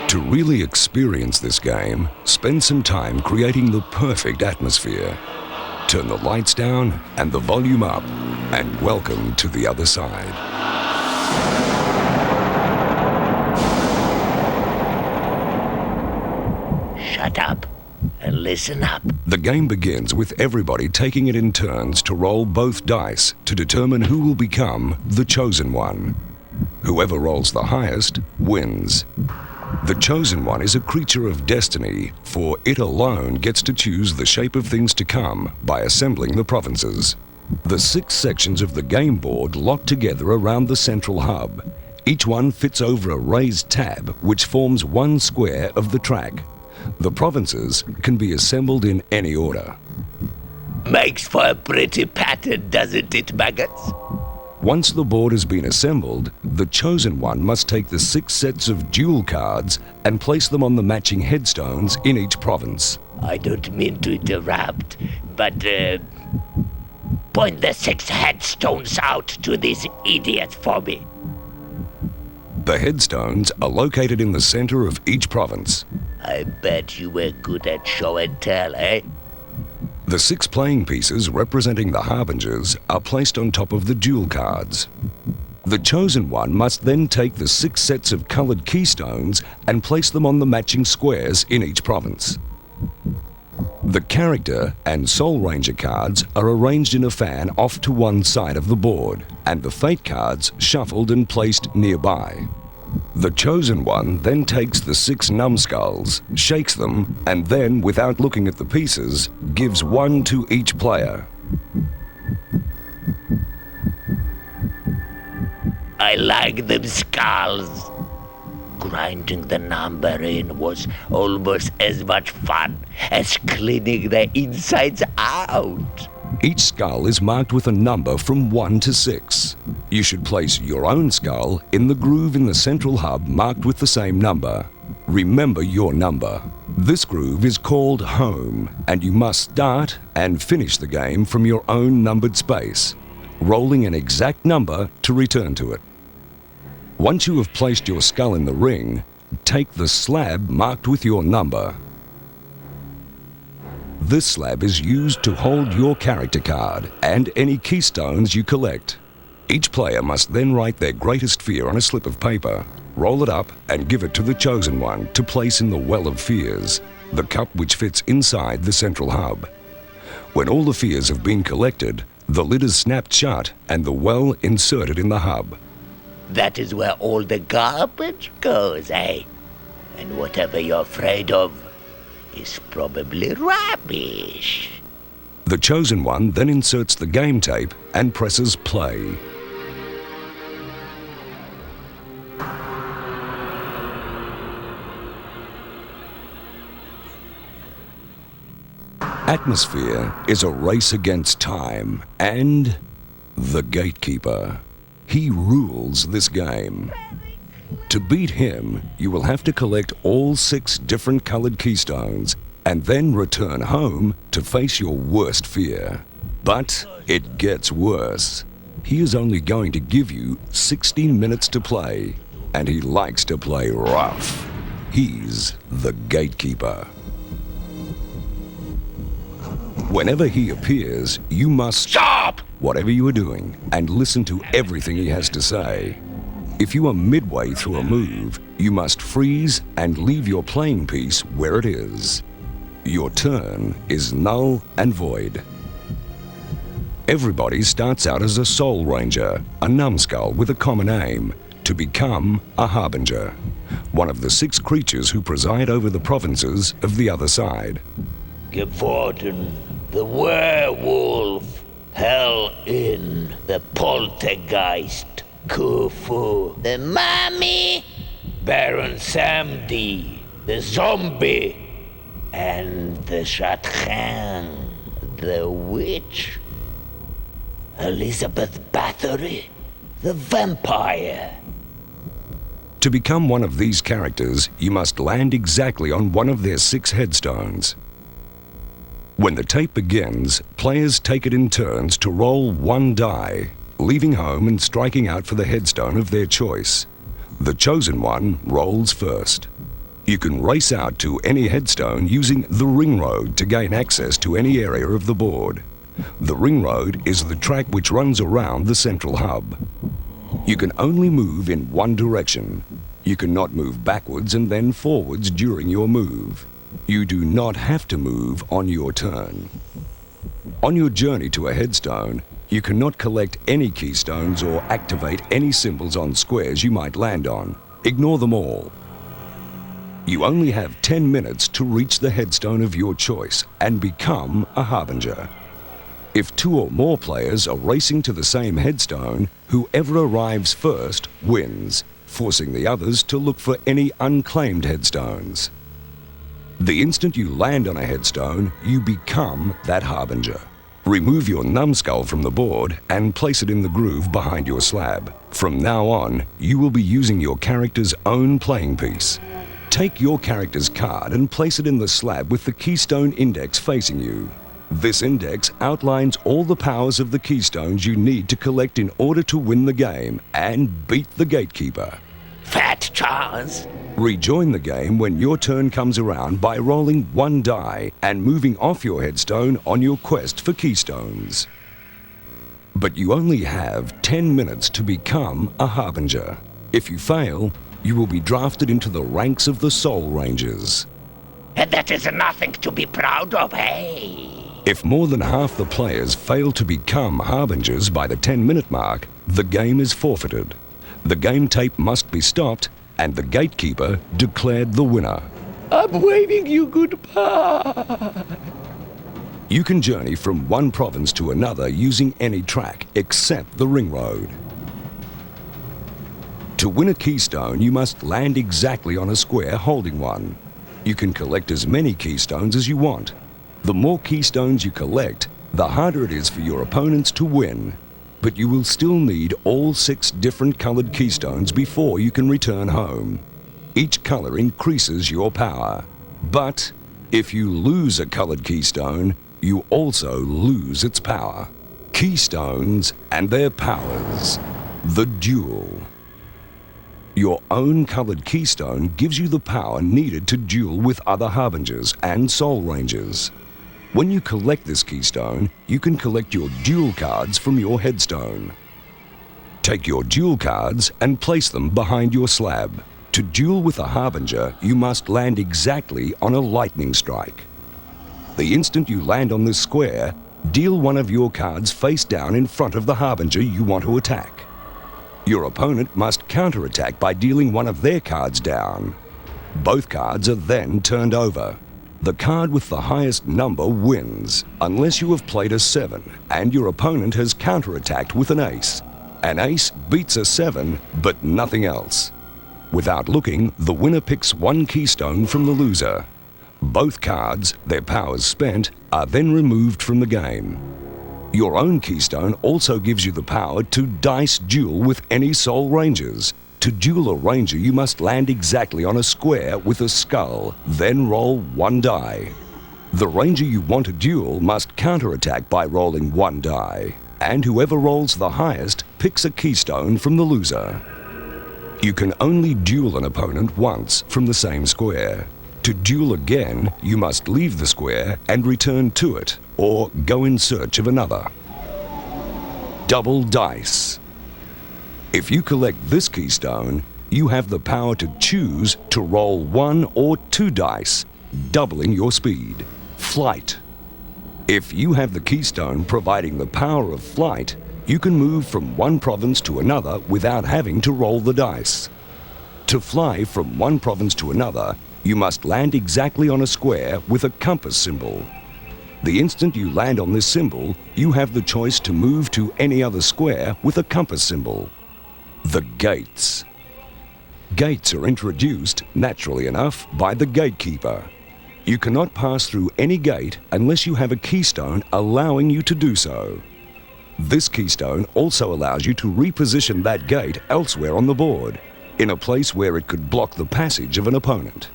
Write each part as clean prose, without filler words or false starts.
To really experience this game, spend some time creating the perfect atmosphere. Turn the lights down and the volume up, and welcome to the other side. Shut up and listen up. The game begins with everybody taking it in turns to roll both dice to determine who will become the chosen one. Whoever rolls the highest wins. The chosen one is a creature of destiny, for it alone gets to choose the shape of things to come by assembling the provinces. The 6 sections of the game board lock together around the central hub. Each one fits over a raised tab which forms one square of the track. The provinces can be assembled in any order. Makes for a pretty pattern, doesn't it, maggots? Once the board has been assembled, the chosen one must take the 6 sets of duel cards and place them on the matching headstones in each province. I don't mean to interrupt, but point the 6 headstones out to this idiot for me. The headstones are located in the center of each province. I bet you were good at show and tell, eh? The 6 playing pieces representing the Harbingers are placed on top of the duel cards. The chosen one must then take the 6 sets of colored keystones and place them on the matching squares in each province. The character and Soul Ranger cards are arranged in a fan off to one side of the board, and the fate cards shuffled and placed nearby. The chosen one then takes the 6 numbskulls, shakes them, and then, without looking at the pieces, gives one to each player. I like them skulls. Grinding the number in was almost as much fun as cleaning the insides out. Each skull is marked with a number from 1 to 6. You should place your own skull in the groove in the central hub marked with the same number. Remember your number. This groove is called home, and you must start and finish the game from your own numbered space, rolling an exact number to return to it. Once you have placed your skull in the ring, take the slab marked with your number. This slab is used to hold your character card and any keystones you collect. Each player must then write their greatest fear on a slip of paper, roll it up, and give it to the chosen one to place in the Well of Fears, the cup which fits inside the central hub. When all the fears have been collected, the lid is snapped shut and the well inserted in the hub. That is where all the garbage goes, eh? And whatever you're afraid of is probably rubbish. The chosen one then inserts the game tape and presses play. Atmosfear is a race against time and the gatekeeper. He rules this game. To beat him, you will have to collect all 6 different colored keystones and then return home to face your worst fear. But it gets worse. He is only going to give you 60 minutes to play, and he likes to play rough. He's the gatekeeper. Whenever he appears, you must stop whatever you are doing and listen to everything he has to say. If you are midway through a move, you must freeze and leave your playing piece where it is. Your turn is null and void. Everybody starts out as a Soul Ranger, a numbskull with a common aim, to become a Harbinger, one of the 6 creatures who preside over the provinces of the other side. Geworden, the werewolf, Hell in, the poltergeist, Khufu, the mummy, Baron Samdi, the zombie, and the Shatran, the witch, Elizabeth Bathory, the vampire. To become one of these characters, you must land exactly on one of their 6 headstones. When the tape begins, players take it in turns to roll 1 die, leaving home and striking out for the headstone of their choice. The chosen one rolls first. You can race out to any headstone using the ring road to gain access to any area of the board. The ring road is the track which runs around the central hub. You can only move in one direction. You cannot move backwards and then forwards during your move. You do not have to move on your turn. On your journey to a headstone, you cannot collect any keystones or activate any symbols on squares you might land on. Ignore them all. You only have 10 minutes to reach the headstone of your choice and become a Harbinger. If 2 or more players are racing to the same headstone, whoever arrives first wins, forcing the others to look for any unclaimed headstones. The instant you land on a headstone, you become that Harbinger. Remove your numbskull from the board and place it in the groove behind your slab. From now on, you will be using your character's own playing piece. Take your character's card and place it in the slab with the keystone index facing you. This index outlines all the powers of the keystones you need to collect in order to win the game and beat the gatekeeper. Fat Charles. Rejoin the game when your turn comes around by rolling 1 die and moving off your headstone on your quest for keystones. But you only have 10 minutes to become a Harbinger. If you fail, you will be drafted into the ranks of the Soul Rangers. And that is nothing to be proud of, hey? If more than half the players fail to become Harbingers by the 10-minute mark, the game is forfeited. The game tape must be stopped and the gatekeeper declared the winner. I'm waving you goodbye. You can journey from one province to another using any track except the ring road. To win a keystone, you must land exactly on a square holding one. You can collect as many keystones as you want. The more keystones you collect, the harder it is for your opponents to win. But you will still need all 6 different colored keystones before you can return home. Each color increases your power. But if you lose a colored keystone, you also lose its power. Keystones and their powers. The duel. Your own colored keystone gives you the power needed to duel with other Harbingers and Soul Rangers. When you collect this keystone, you can collect your duel cards from your headstone. Take your duel cards and place them behind your slab. To duel with a Harbinger, you must land exactly on a lightning strike. The instant you land on this square, deal one of your cards face down in front of the Harbinger you want to attack. Your opponent must counterattack by dealing one of their cards down. Both cards are then turned over. The card with the highest number wins, unless you have played a 7 and your opponent has counterattacked with an ace. An ace beats a 7, but nothing else. Without looking, the winner picks 1 keystone from the loser. Both cards, their powers spent, are then removed from the game. Your own keystone also gives you the power to dice duel with any Soul Rangers. To duel a Ranger, you must land exactly on a square with a skull, then roll 1 die. The Ranger you want to duel must counterattack by rolling 1 die, and whoever rolls the highest picks a keystone from the loser. You can only duel an opponent once from the same square. To duel again, you must leave the square and return to it, or go in search of another. Double dice. If you collect this keystone, you have the power to choose to roll 1 or 2 dice, doubling your speed. Flight. If you have the keystone providing the power of flight, you can move from one province to another without having to roll the dice. To fly from one province to another, you must land exactly on a square with a compass symbol. The instant you land on this symbol, you have the choice to move to any other square with a compass symbol. The gates. Gates are introduced, naturally enough, by the gatekeeper. You cannot pass through any gate unless you have a keystone allowing you to do so. This keystone also allows you to reposition that gate elsewhere on the board, in a place where it could block the passage of an opponent.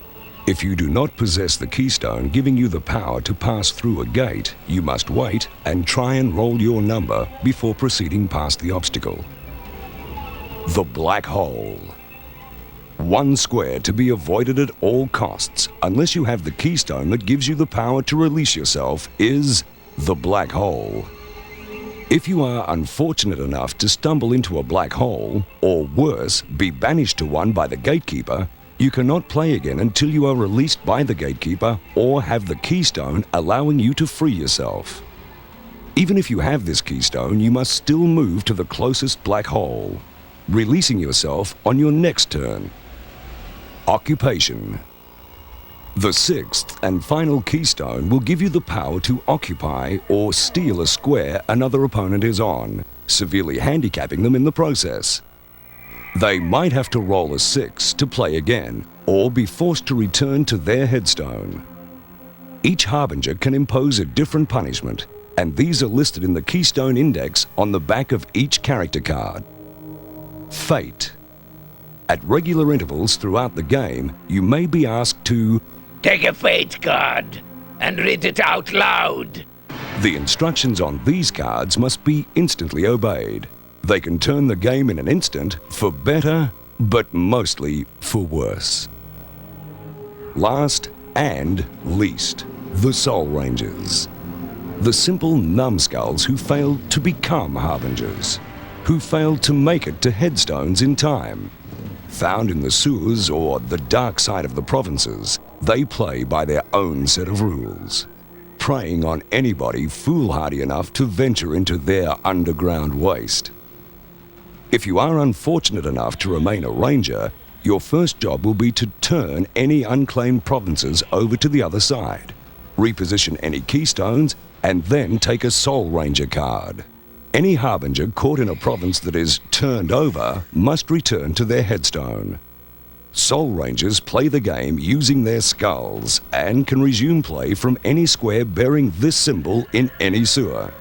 If you do not possess the keystone giving you the power to pass through a gate, you must wait and try and roll your number before proceeding past the obstacle. The black hole. One square to be avoided at all costs, unless you have the keystone that gives you the power to release yourself, is the black hole. If you are unfortunate enough to stumble into a black hole, or worse, be banished to one by the gatekeeper, you cannot play again until you are released by the gatekeeper or have the keystone allowing you to free yourself. Even if you have this keystone, you must still move to the closest black hole, releasing yourself on your next turn. Occupation. The sixth and final keystone will give you the power to occupy or steal a square another opponent is on, severely handicapping them in the process. They might have to roll a 6 to play again, or be forced to return to their headstone. Each Harbinger can impose a different punishment, and these are listed in the Keystone Index on the back of each character card. Fate. At regular intervals throughout the game, you may be asked to take a fate card and read it out loud. The instructions on these cards must be instantly obeyed. They can turn the game in an instant for better, but mostly for worse. Last and least, the Soul Rangers. The simple numbskulls who failed to become Harbingers, who failed to make it to headstones in time. Found in the sewers or the dark side of the provinces, they play by their own set of rules, preying on anybody foolhardy enough to venture into their underground waste. If you are unfortunate enough to remain a ranger, your first job will be to turn any unclaimed provinces over to the other side, reposition any keystones, and then take a Soul Ranger card. Any Harbinger caught in a province that is turned over must return to their headstone. Soul Rangers play the game using their skulls and can resume play from any square bearing this symbol in any sewer.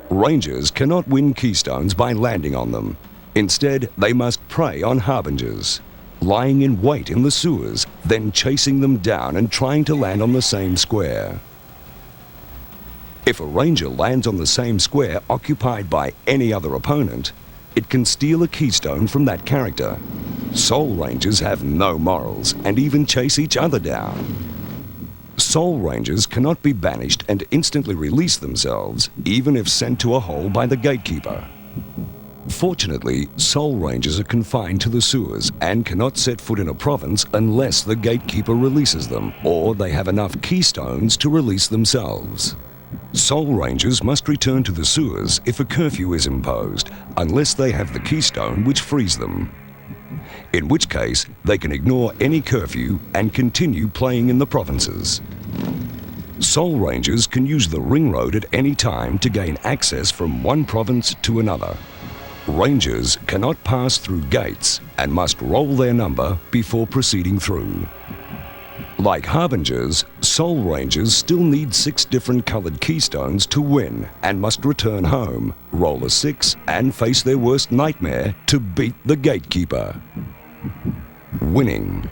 Rangers cannot win keystones by landing on them. Instead, they must prey on Harbingers, lying in wait in the sewers, then chasing them down and trying to land on the same square. If a Ranger lands on the same square occupied by any other opponent, it can steal a keystone from that character. Soul Rangers have no morals and even chase each other down. Soul Rangers cannot be banished and instantly release themselves, even if sent to a hole by the gatekeeper. Fortunately, Soul Rangers are confined to the sewers and cannot set foot in a province unless the gatekeeper releases them, or they have enough keystones to release themselves. Soul Rangers must return to the sewers if a curfew is imposed, unless they have the keystone which frees them. In which case, they can ignore any curfew and continue playing in the provinces. Soul Rangers can use the ring road at any time to gain access from one province to another. Rangers cannot pass through gates and must roll their number before proceeding through. Like Harbingers, Soul Rangers still need 6 different colored keystones to win and must return home, roll a 6, and face their worst nightmare to beat the gatekeeper. Winning.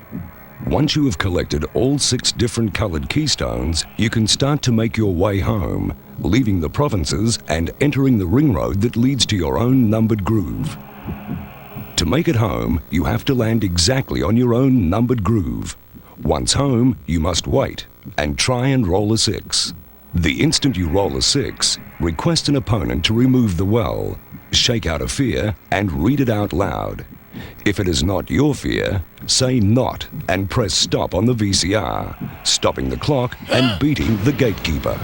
Once you have collected all 6 different colored keystones, you can start to make your way home, leaving the provinces and entering the ring road that leads to your own numbered groove. To make it home, you have to land exactly on your own numbered groove. Once home, you must wait and try and roll a 6. The instant you roll a 6, request an opponent to remove the well, shake out a fear, and read it out loud. If it is not your fear, say not and press stop on the VCR, stopping the clock and beating the gatekeeper.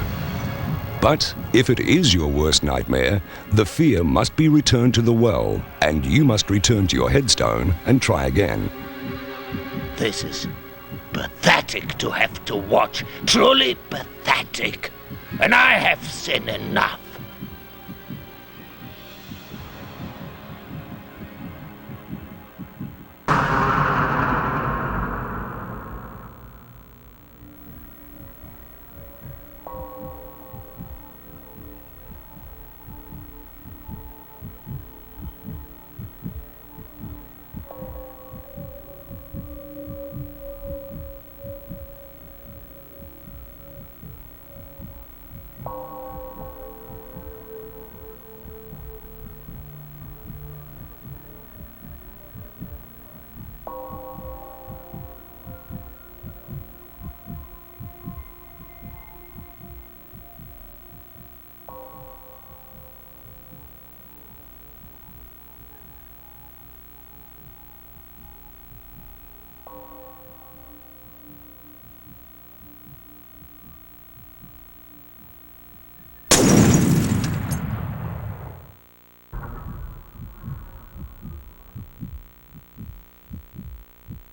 But if it is your worst nightmare, the fear must be returned to the well, and you must return to your headstone and try again. This is pathetic to have to watch. Truly pathetic. And I have seen enough.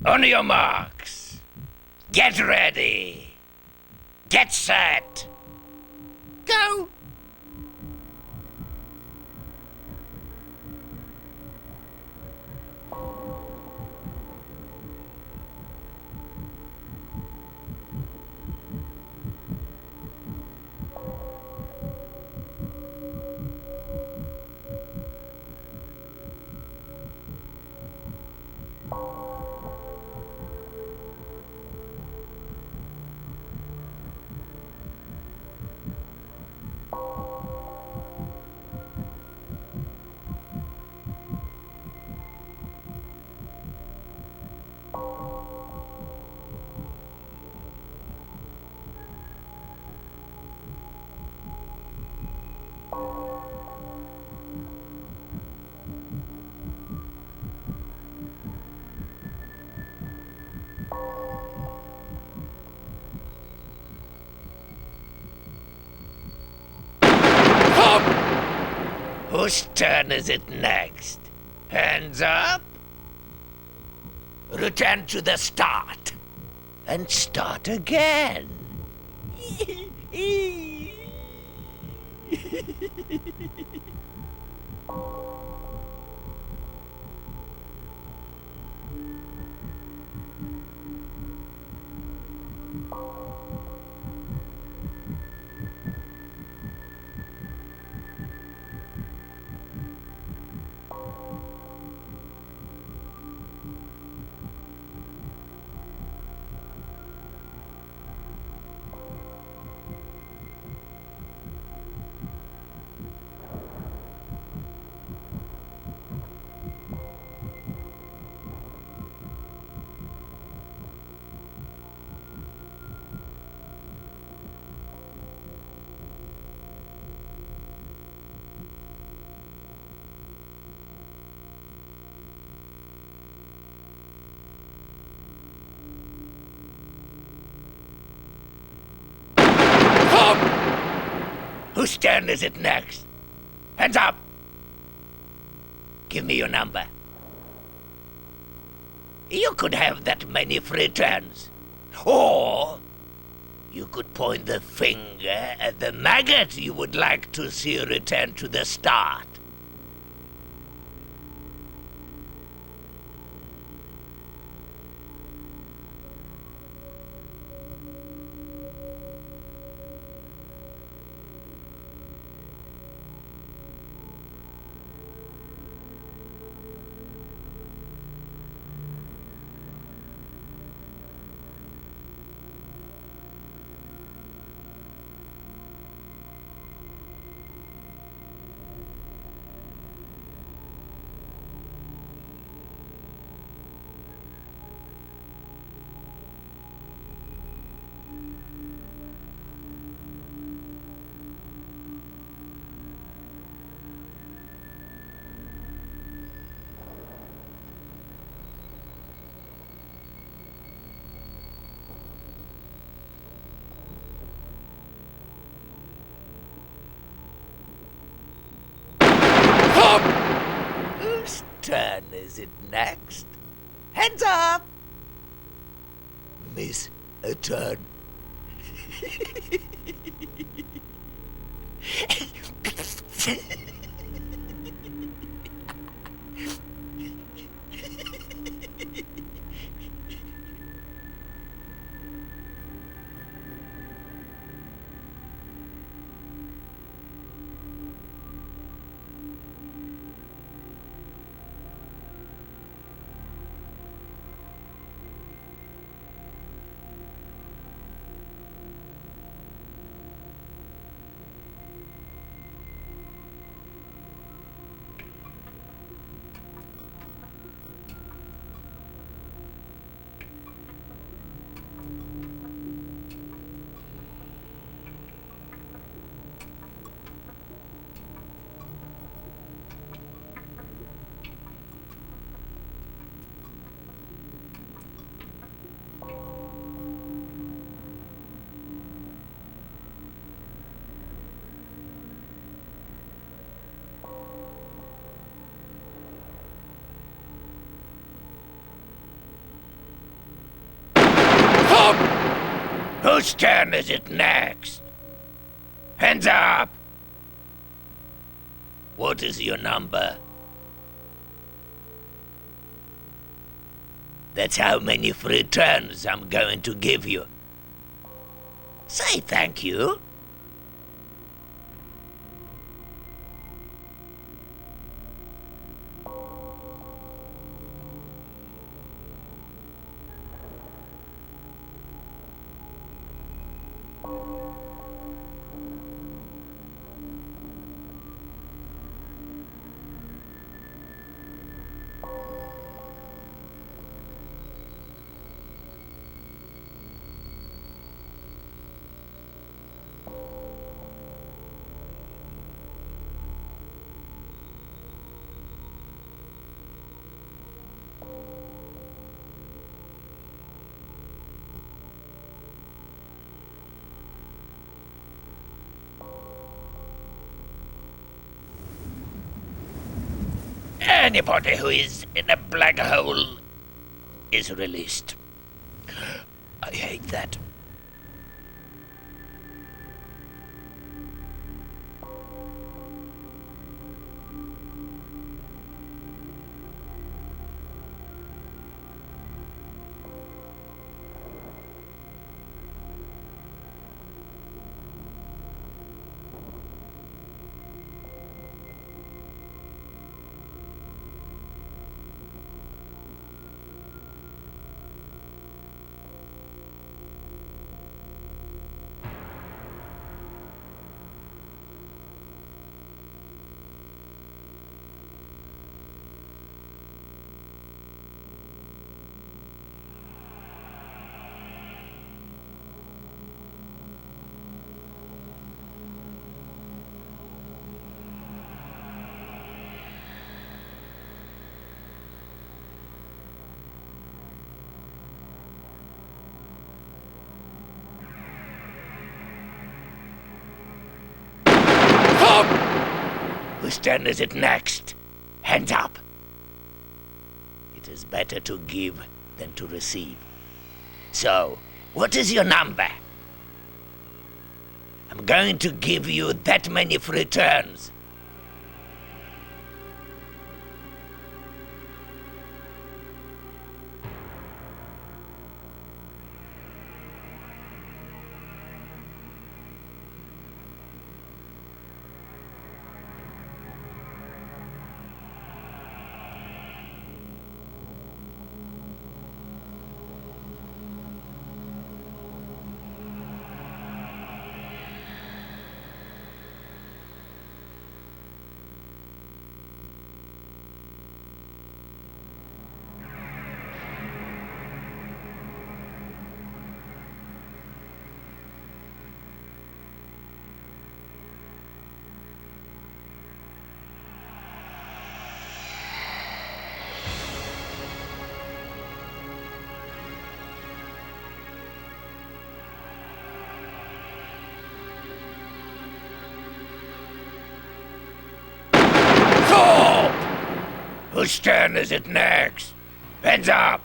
On your marks. Get ready. Get set. Go. Whose turn is it next? Hands up. Return to the start. And start again. Whose turn is it next? Hands up! Give me your number. You could have that many free turns. Or you could point the finger at the maggot you would like to see return to the start. Whose turn is it next? Hands up! Miss a turn. Whose turn is it next? Hands up! What is your number? That's how many free turns I'm going to give you. Say thank you. Anybody who is in a black hole is released. I hate that. Whose turn is it next? Hands up! It is better to give than to receive. So, what is your number? I'm going to give you that many free turns. Whose turn is it next? Hands up!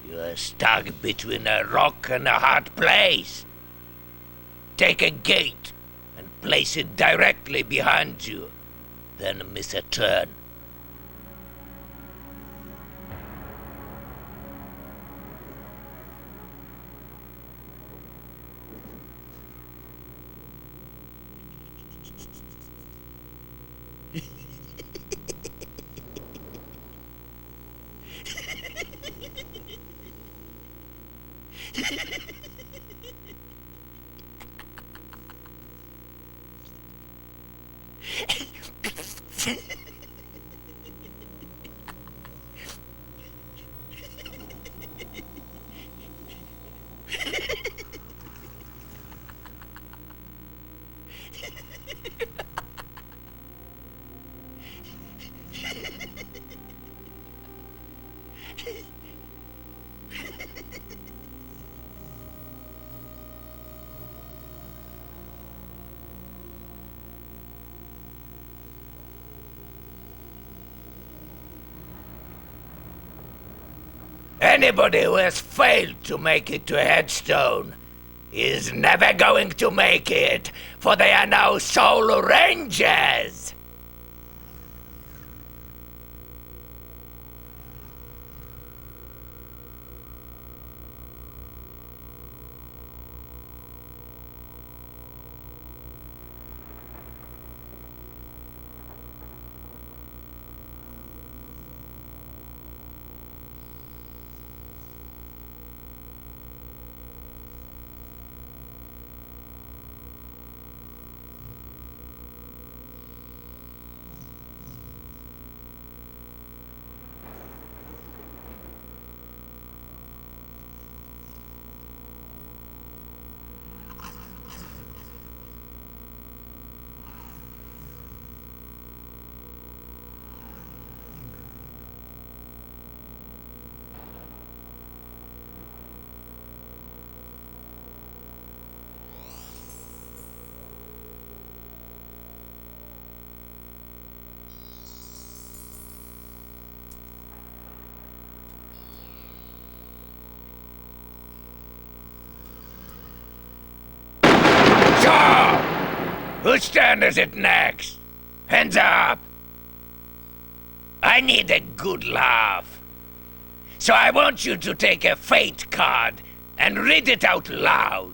You are stuck between a rock and a hard place. Take a gate and place it directly behind you. Then miss a turn. Anybody who has failed to make it to Headstone is never going to make it, for they are now Soul Rangers! Whose turn is it next? Hands up! I need a good laugh. So I want you to take a fate card and read it out loud.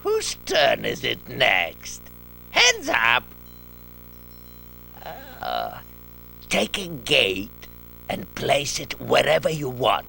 Whose turn is it next? Hands up! Take a gate and place it wherever you want.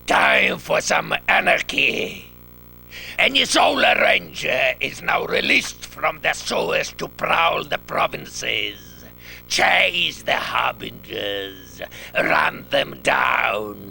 Time for some anarchy. Any Solar Ranger is now released from the sewers to prowl the provinces, chase the Harbingers, run them down.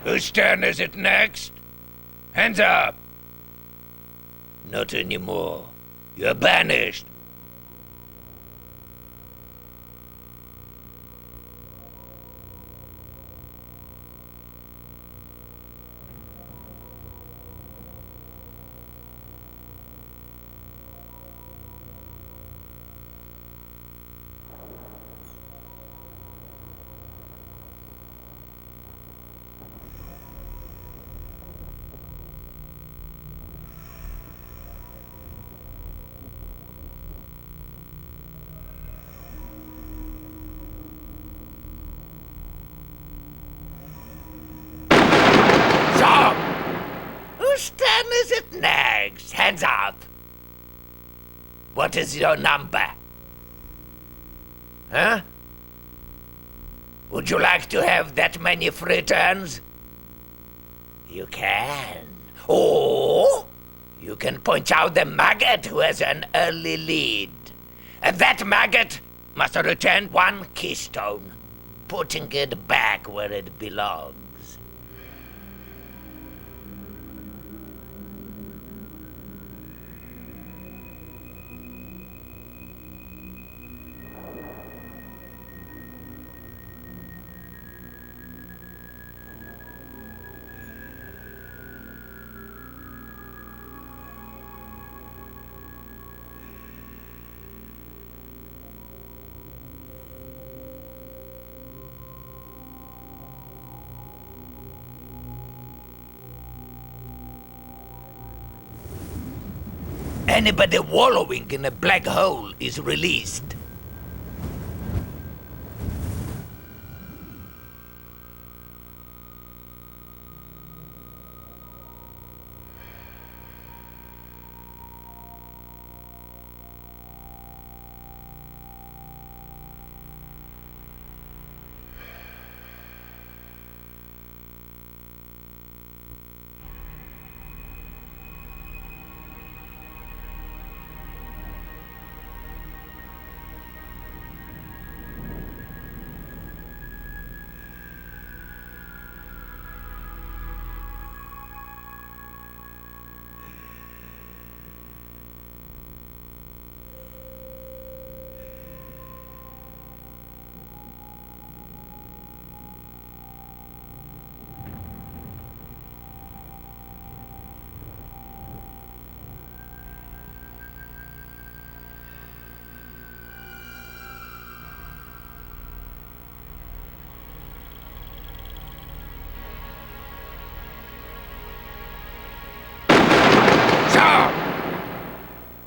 Whose turn is it next? Hands up! Not anymore. You're banished. Hands up. What is your number? Huh? Would you like to have that many free turns? You can. Or you can point out the maggot who has an early lead. And that maggot must return one keystone, putting it back where it belongs. Anybody wallowing in a black hole is released.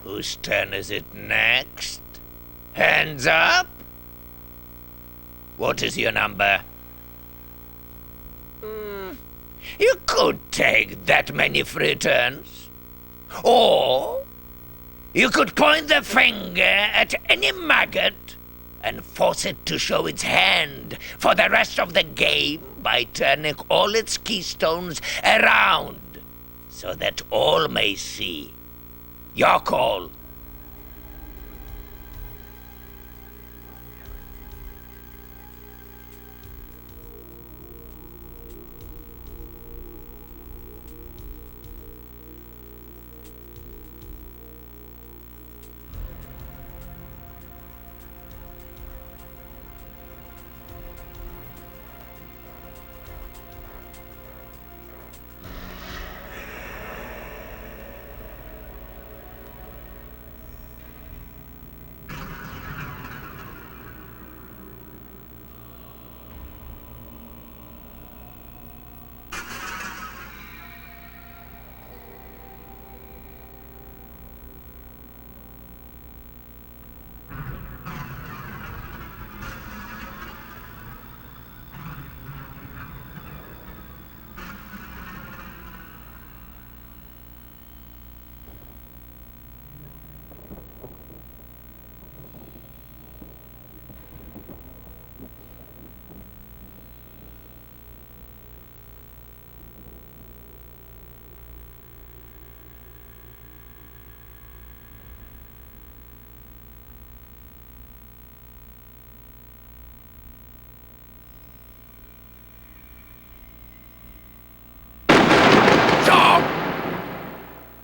Whose turn is it next? Hands up? What is your number? You could take that many free turns. Or you could point the finger at any maggot and force it to show its hand for the rest of the game by turning all its keystones around so that all may see. Your call.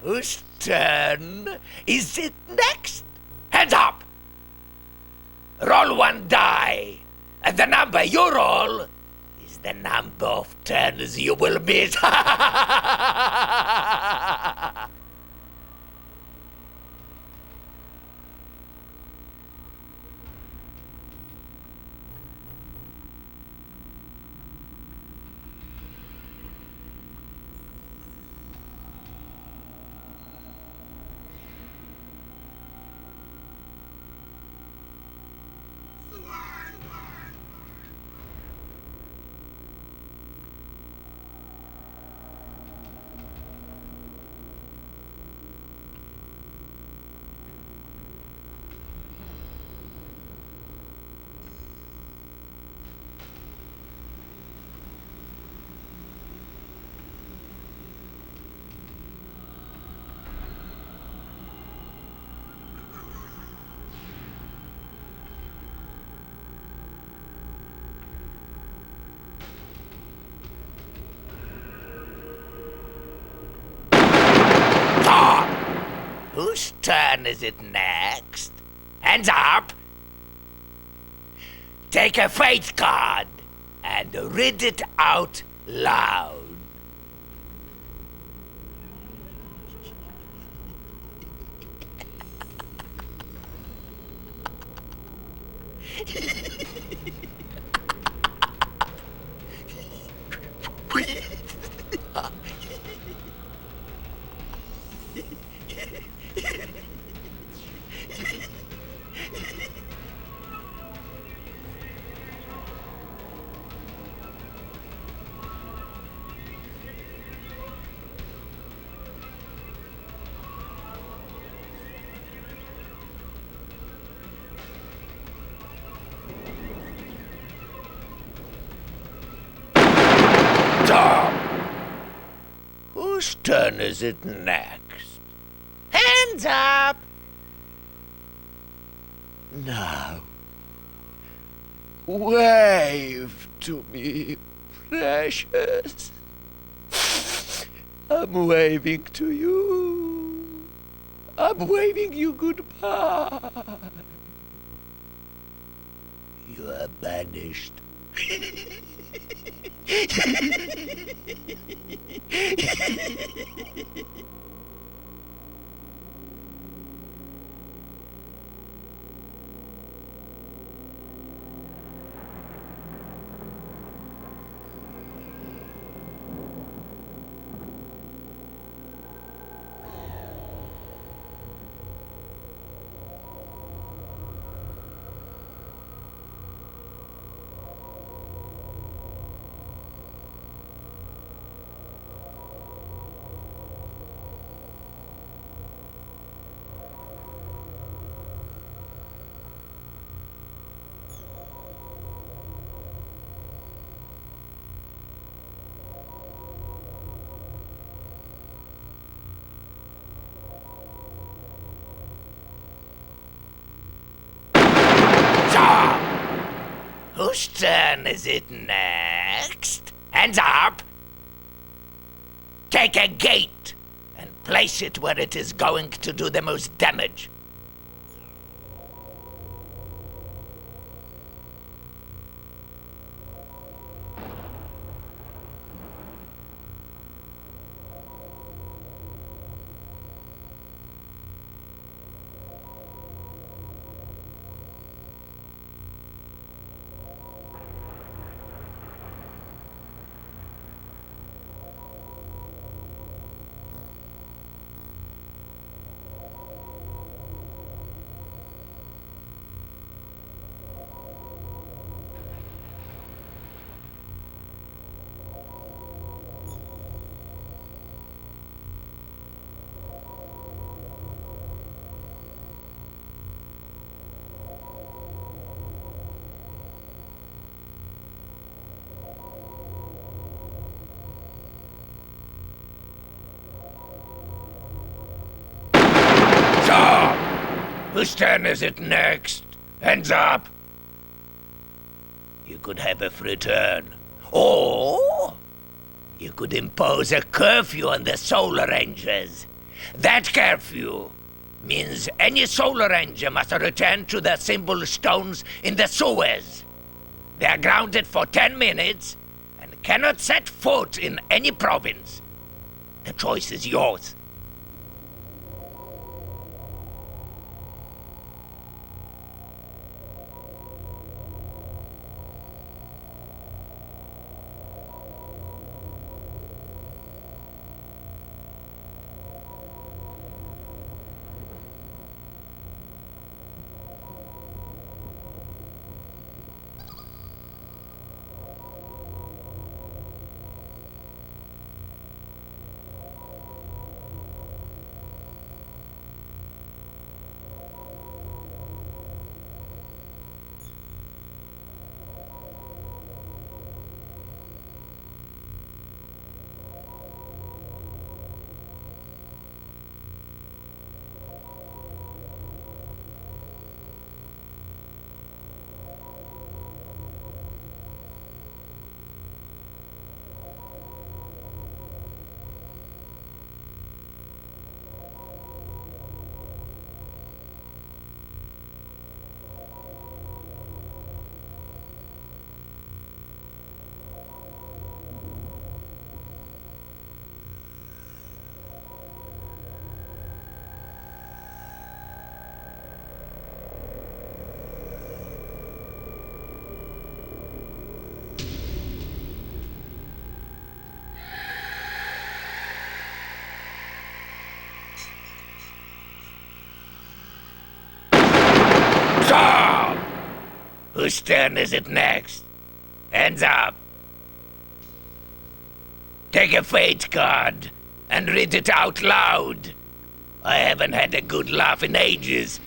Whose turn is it next? Hands up! Roll one die, and the number you roll is the number of turns you will miss. Whose turn is it next? Hands up! Take a fate card and read it out loud. Whose turn is it next? Hands up! Now, wave to me, precious. I'm waving to you. I'm waving you goodbye. You are banished. Whose turn is it next? Hands up! Take a gate and place it where it is going to do the most damage. Whose turn is it next? Hands up! You could have a free turn. Or you could impose a curfew on the Solar Rangers. That curfew means any Solar Ranger must return to the symbol stones in the sewers. They are grounded for 10 minutes and cannot set foot in any province. The choice is yours. Whose turn is it next? Hands up. Take a fate card and read it out loud. I haven't had a good laugh in ages.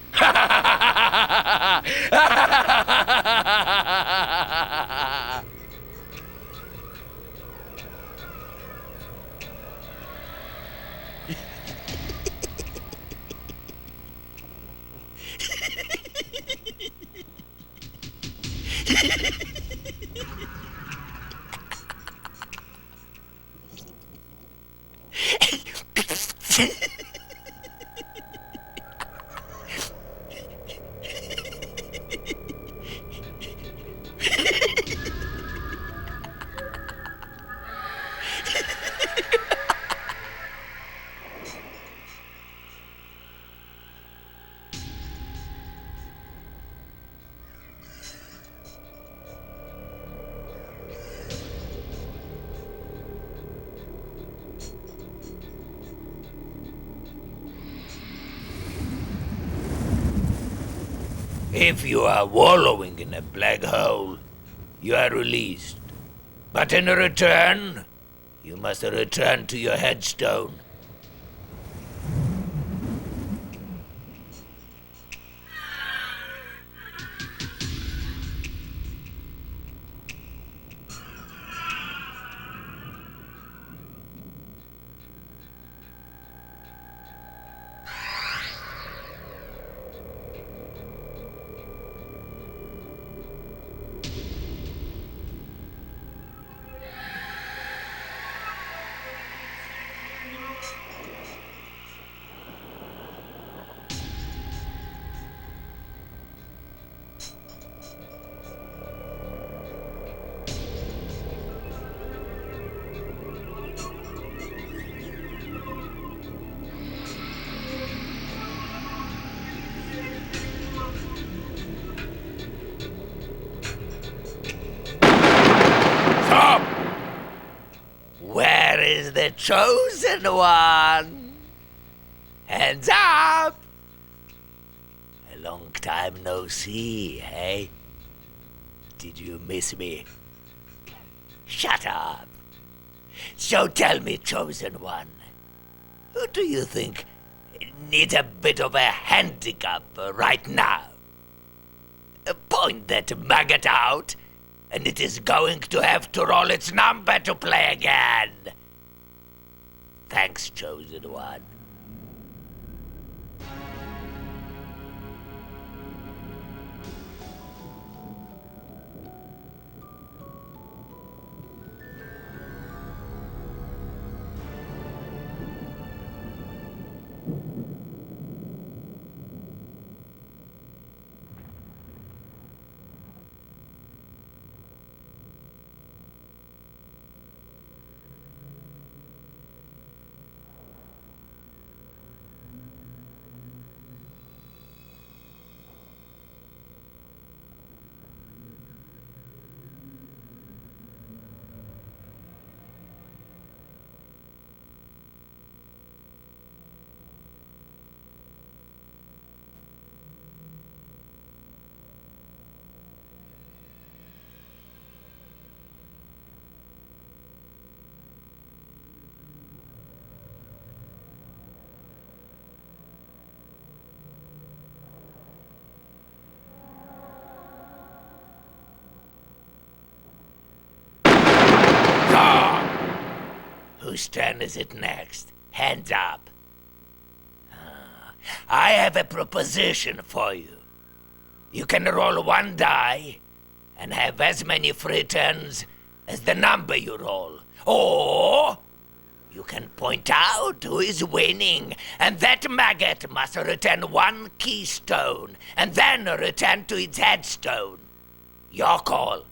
If you are wallowing in a black hole, you are released. But in return, you must return to your headstone. Stop! Where is the chosen one? Hands up! A long time no see, hey? Did you miss me? Shut up. So tell me, chosen one, who do you think needs a bit of a handicap right now? Point that maggot out, and it is going to have to roll its number to play again. Thanks, chosen one. Whose turn is it next? Hands up. I have a proposition for you. You can roll one die and have as many free turns as the number you roll. Or you can point out who is winning, and that maggot must return one keystone and then return to its headstone. Your call.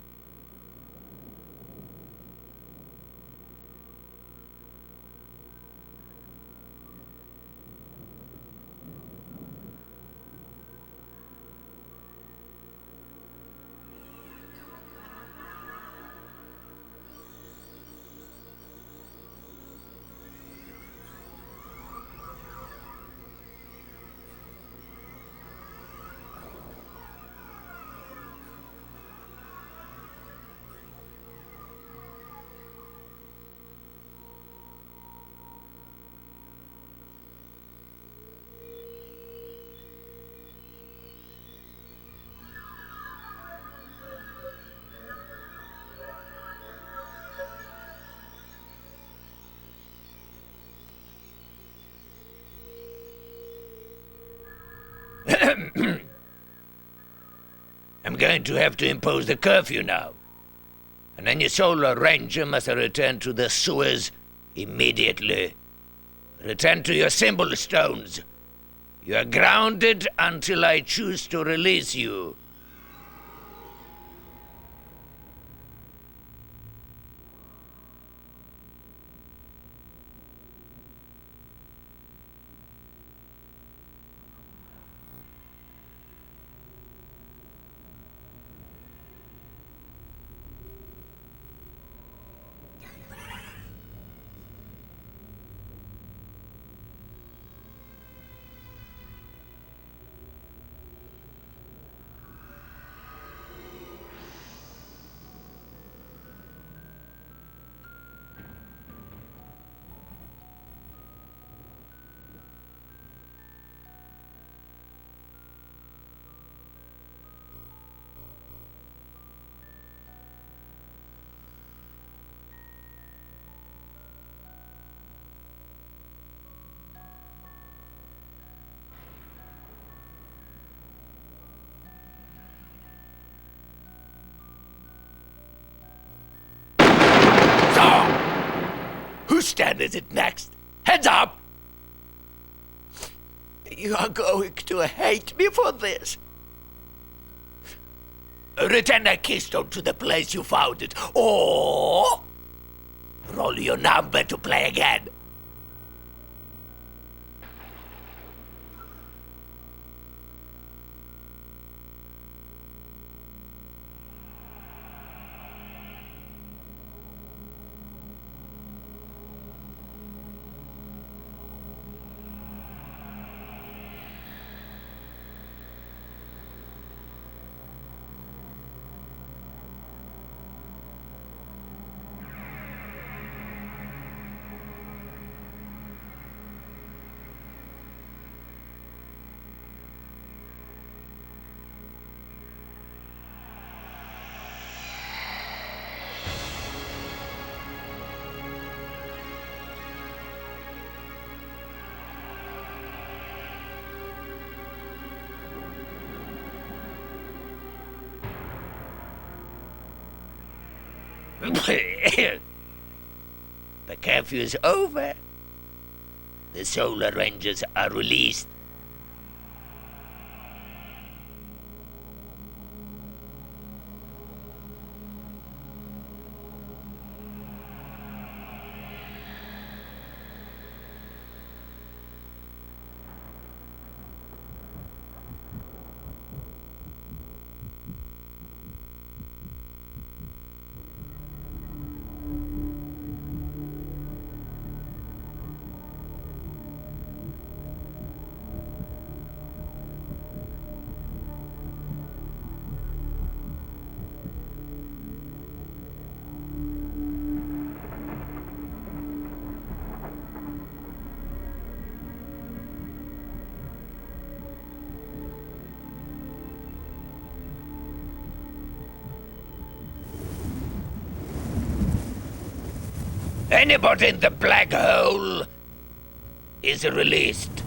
I'm going to have to impose the curfew now. And any Solar Ranger must return to the sewers immediately. Return to your symbol stones. You are grounded until I choose to release you. Whose stand is it next? Heads up! You are going to hate me for this. Return the keystone to the place you found it, or roll your number to play again. The curfew is over. The Solar Rangers are released. Anybody in the black hole is released.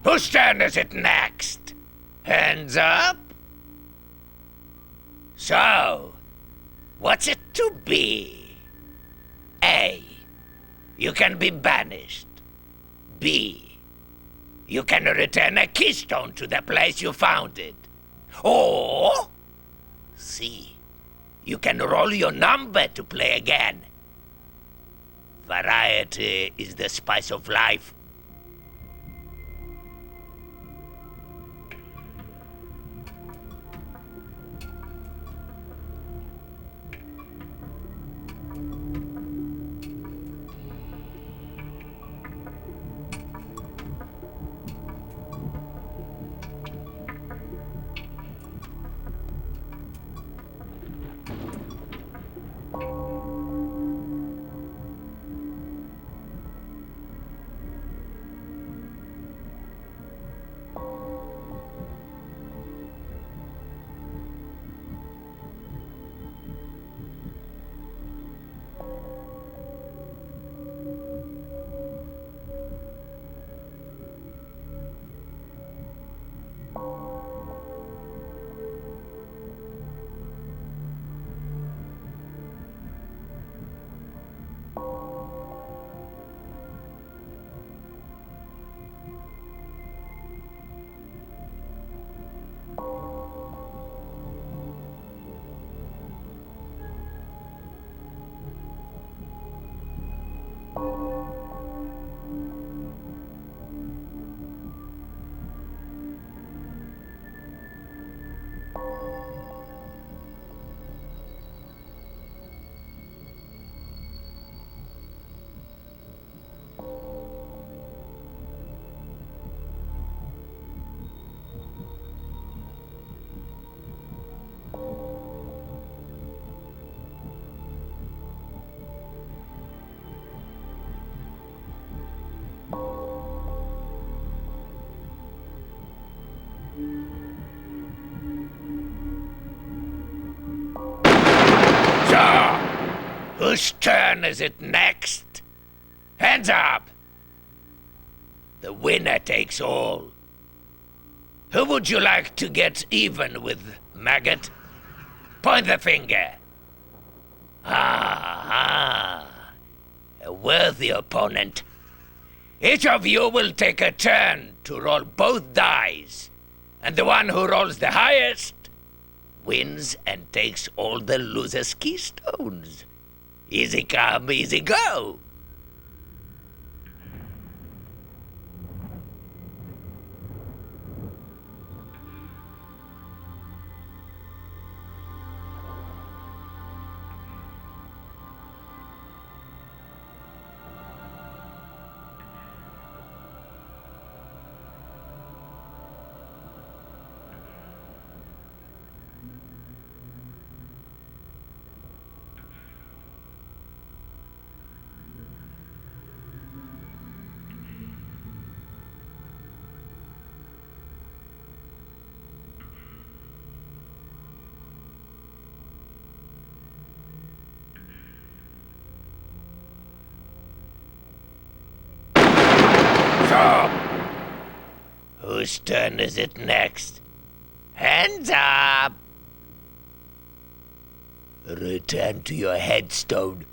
Whose turn is it next? Hands up? So, what's it to be? A. You can be banished. B. you can return a keystone to the place you found it. Or, see, you can roll your number to play again. Variety is the spice of life. So, whose turn is it next? Hands up! The winner takes all. Who would you like to get even with, maggot? Point the finger. Ah, a worthy opponent. Each of you will take a turn to roll both dice, and the one who rolls the highest wins and takes all the loser's keystones. Easy come, easy go. So, whose turn is it next? Hands up! Return to your headstone.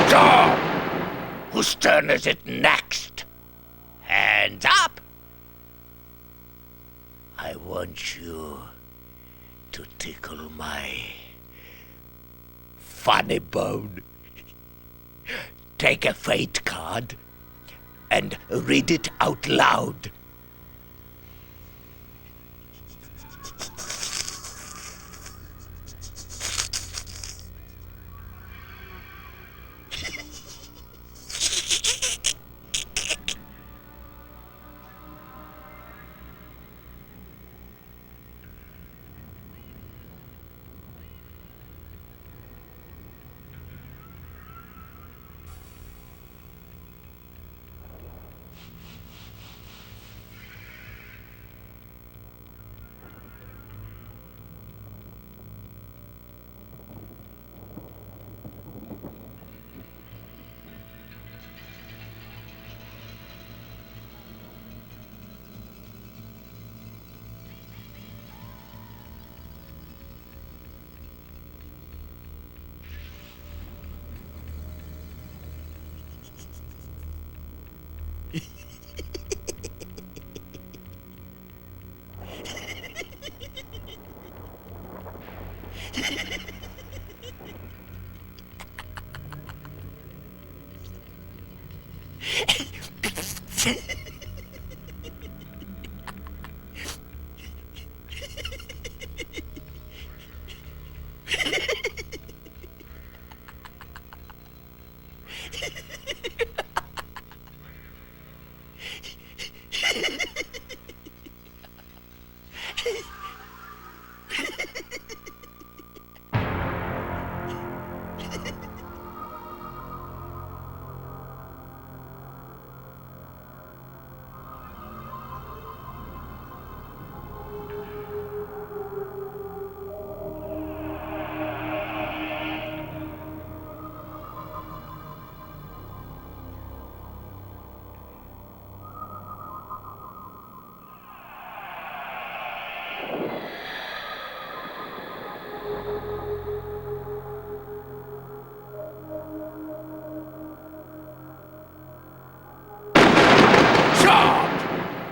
So, whose turn is it next? Hands up! I want you to tickle my funny bone. Take a fate card and read it out loud.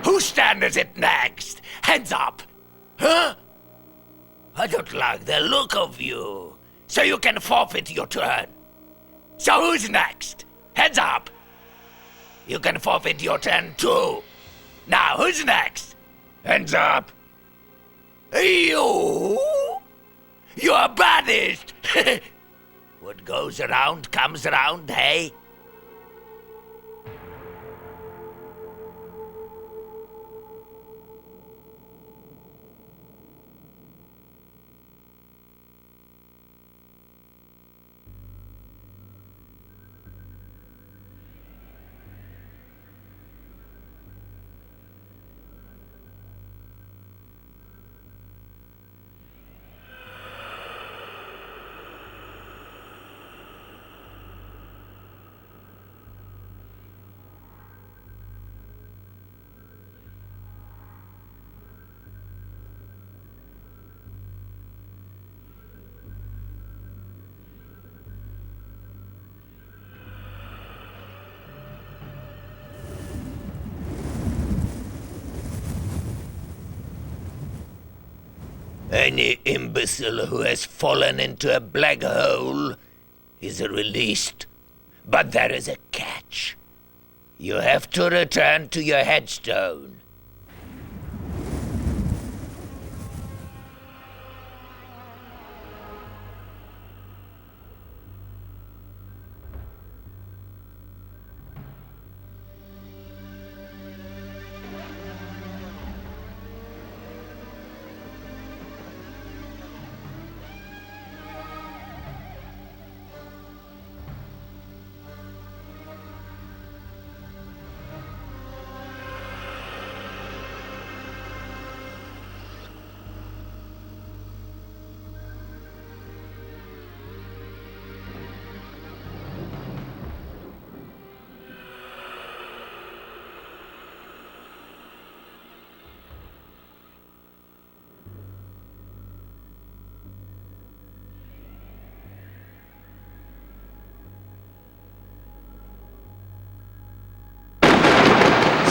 Whose turn is it next? Hands up! Huh? I don't like the look of you. So you can forfeit your turn. So who's next? Hands up! You can forfeit your turn too. Now who's next? Hands up! You? You're banished! What goes around comes around, hey? Any imbecile who has fallen into a black hole is released. But there is a catch. You have to return to your headstone.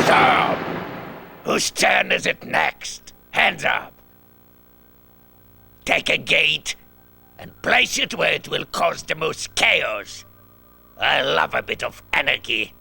Stop! Whose turn is it next? Hands up. Take a gate and place it where it will cause the most chaos. I love a bit of anarchy.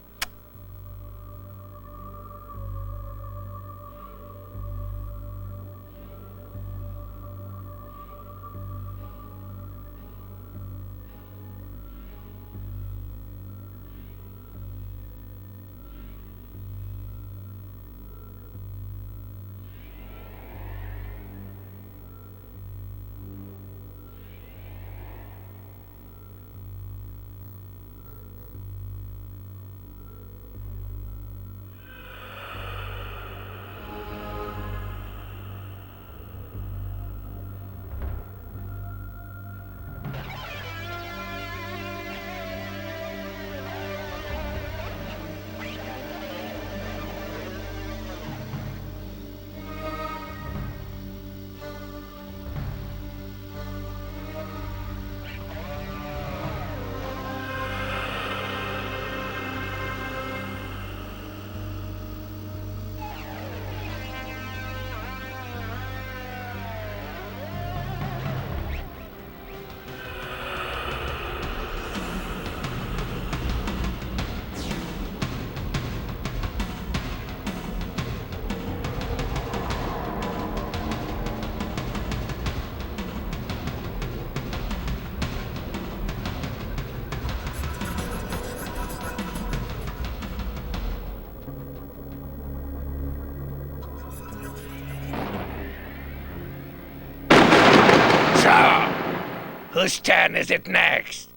Whose turn is it next?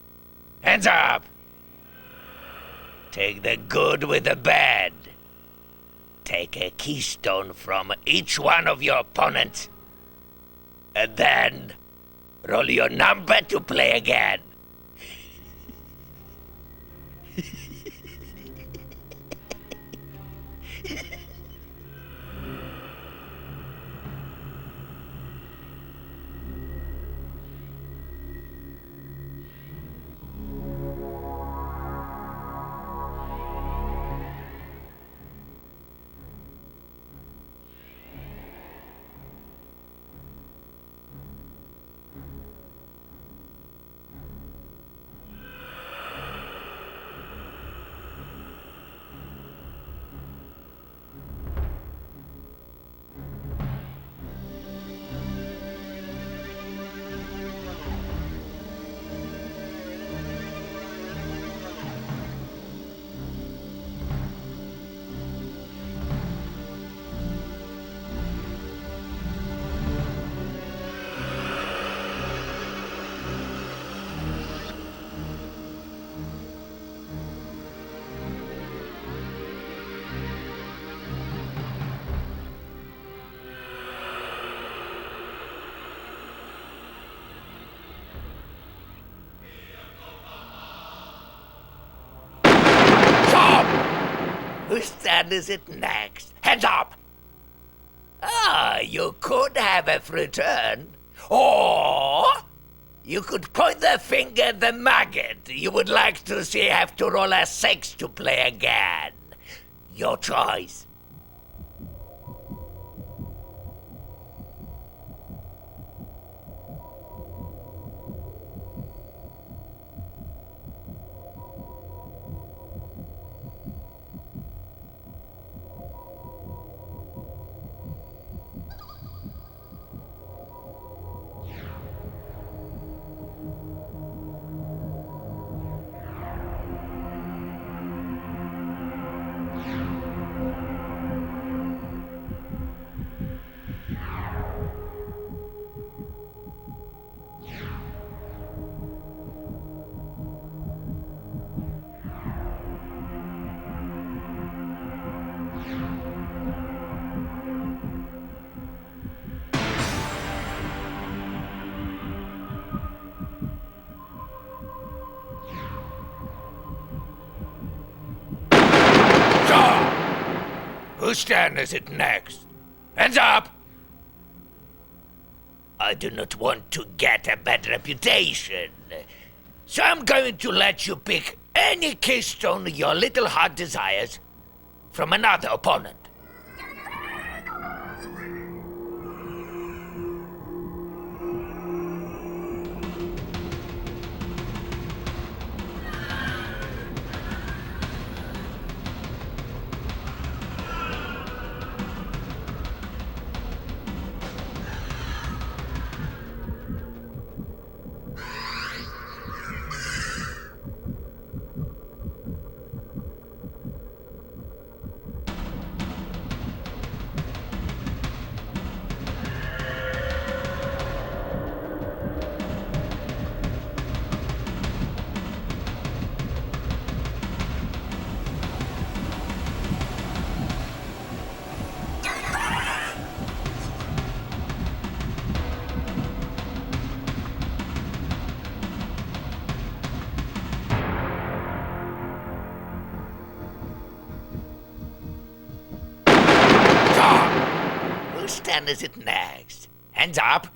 Hands up! Take the good with the bad. Take a keystone from each one of your opponents. And then roll your number to play again. Whose turn is it next? Hands up! You could have a free turn. Or you could point the finger at the maggot you would like to see have to roll a 6 to play again. Your choice. Whose turn is it next? Hands up! I do not want to get a bad reputation, so I'm going to let you pick any keystone your little heart desires from another opponent. Whose turn is it next? Hands up.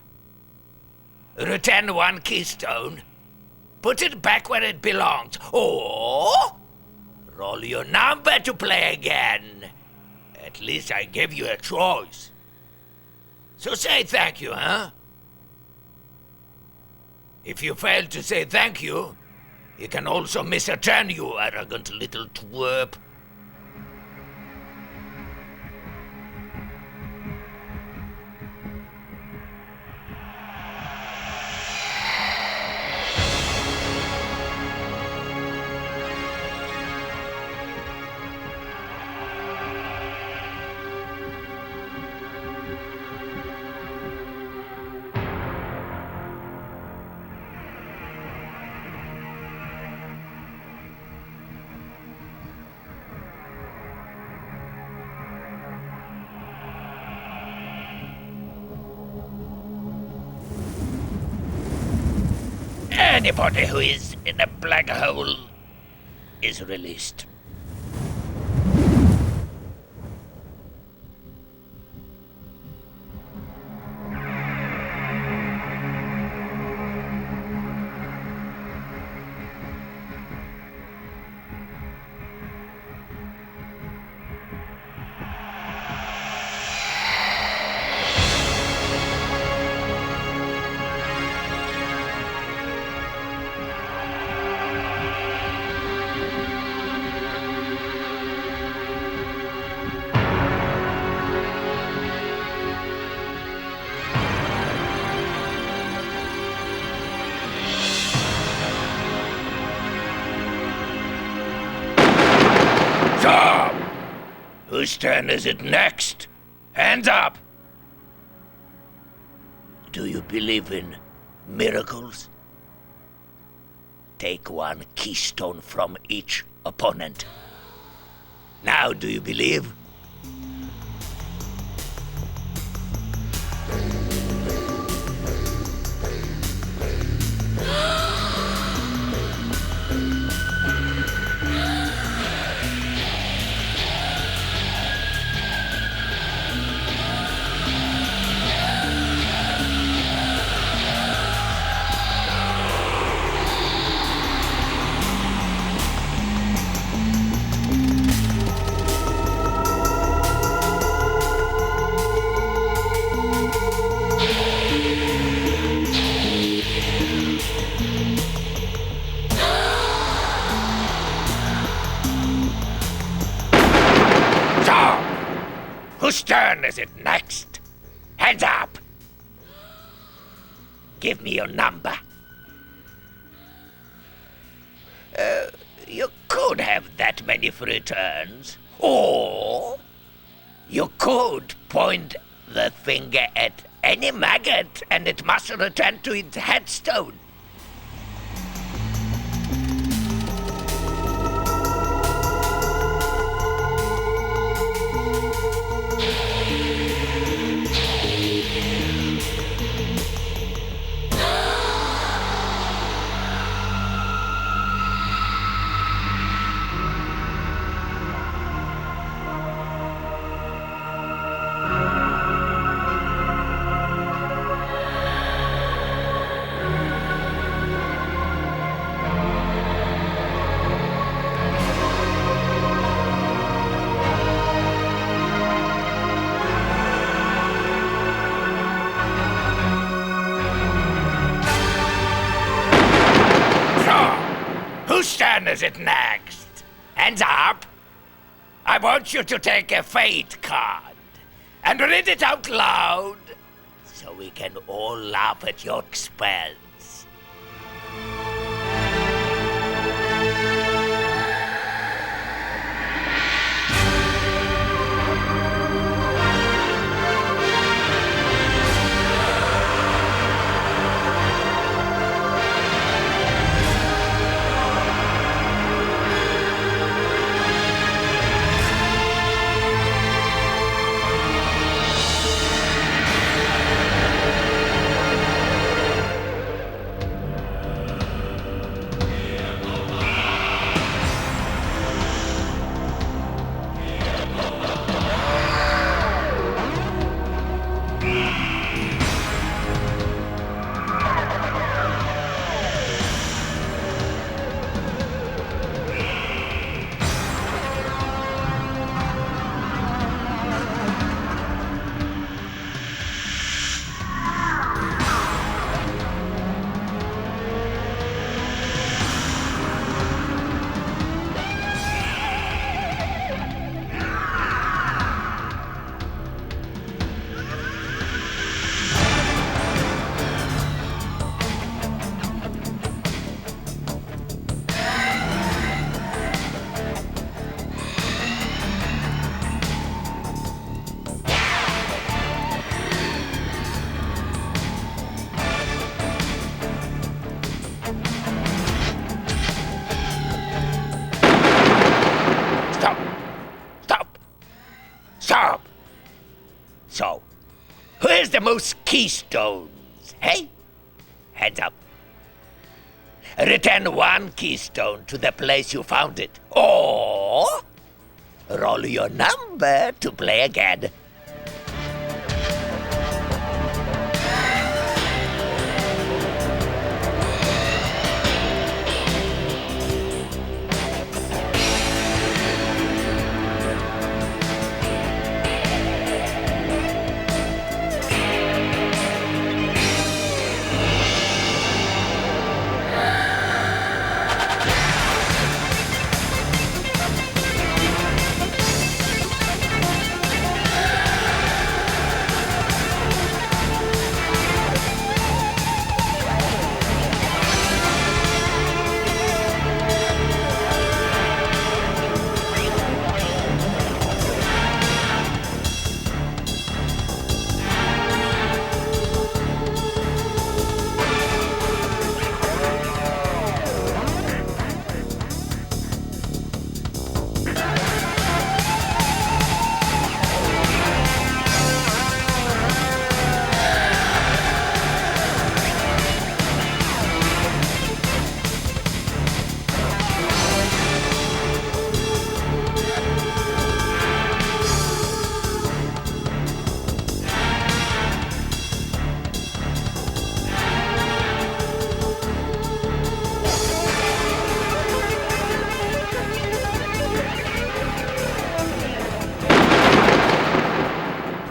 Return one keystone. Put it back where it belongs. Or roll your number to play again. At least I gave you a choice. So say thank you, huh? If you fail to say thank you, you can also miss a turn, you arrogant little twerp. Anybody who is in a black hole is released. Stop! Whose turn is it next? Hands up! Do you believe in miracles? Take one keystone from each opponent. Now do you believe? Whose turn is it next? Hands up! Give me your number. You could have that many free turns. Or you could point the finger at any maggot and it must return to its headstone. Whose turn is it next? Hands up! I want you to take a fate card and read it out loud so we can all laugh at your expense. So, where's the most keystones, hey? Heads up. return one keystone to the place you found it. Or roll your number to play again.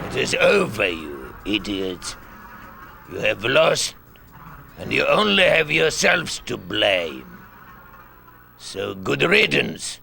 It is over, you idiot. You have lost, and you only have yourselves to blame. So good riddance.